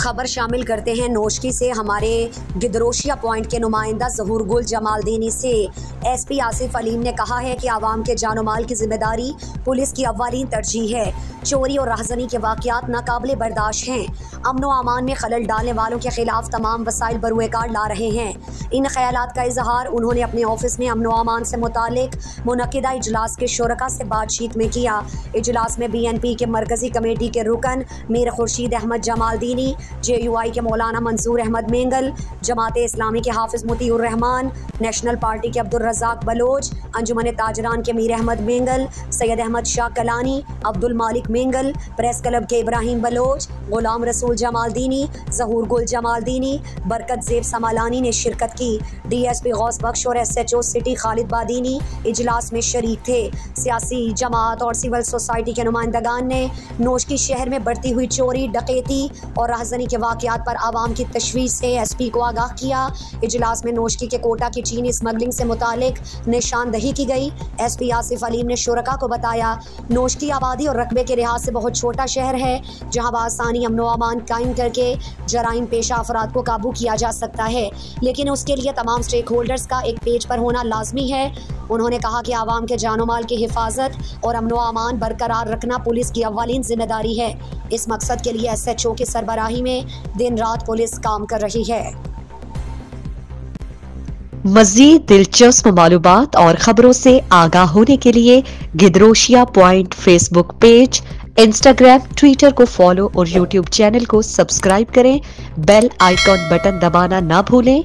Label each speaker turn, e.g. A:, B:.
A: खबर शामिल करते हैं नोशकी से। हमारे गिदरोशिया पॉइंट के नुमाइंदा ज़हूर गुल जमालदीनी से एसपी आसिफ अलीम ने कहा है कि आवाम के जानो माल की जिम्मेदारी पुलिस की अव्वलीन तरजीह है। चोरी और राहजनी के वाक़यात नाकाबिले बर्दाश्त हैं। अमन व अमान में खलल डालने वालों के खिलाफ तमाम वसाइल बरूएकार ला रहे हैं। इन ख्यालात का इजहार उन्होंने अपने ऑफिस में अमन व अमान से मुतालिक मुनक्किदा इजलास के शुरका से बातचीत में किया। इजलास में BNP के मरकजी कमेटी के रुकन मीर खुर्शीद अहमद जमालदीनी, JUI के मौलाना मंसूर अहमद मेंगल, जमात इस्लामी के हाफिज मुतीउर रहमान, नेशनल पार्टी के अब्दुल रज़ाक बलोच, अंजुमन ताजरान के मीर अहमद मेंगल, सैयद अहमद शाह कलानी, अब्दुल मालिक मेंगल, प्रेस क्लब के इब्राहिम बलोच, गुलाम रसूल जमालदीनी, ज़हूर गुल जमालदीनी, बरकत ज़ेब समालानी ने शिरकत की। DSP गौस बख्श और SHO सिटी खालिद बादीनी इजलास में शरीक थे। सियासी जमात और सिविल सोसाइटी के नुमाइंदगान ने नोशकी शहर में बढ़ती हुई चोरी, डकैती और राहजनी के वाक़यात पर आवाम की तशवीश से SP को आगाह किया। इजलास में नोशकी के कोटा की चीनी स्मगलिंग से मुतालिक निशानदही की गई। SP आसिफ अलीम ने शुरका को बताया, नोशकी आबादी और रकबे के लिहाज से बहुत छोटा शहर है, जहाँ बआसानी अमन व अमान कायम करके जराइम पेशा अफराद को काबू किया जा सकता है, लेकिन उसके लिए तमाम स्टेक होल्डर्स का एक पेज पर होना लाजमी है। उन्होंने कहा कि आवाम के जानो माल की हिफाजत और अमन व अमान बरकरार रखना पुलिस की अव्वलीन जिम्मेदारी है। इस मकसद के लिए SHO की सरबराही में दिन रात पुलिस काम कर रही है।
B: मज़ीद दिलचस्प मालूमात और खबरों से आगाह होने के लिए Gedrosia point Facebook page, Instagram, Twitter को फॉलो और YouTube चैनल को सब्सक्राइब करें। बेल आइकॉन बटन दबाना ना भूलें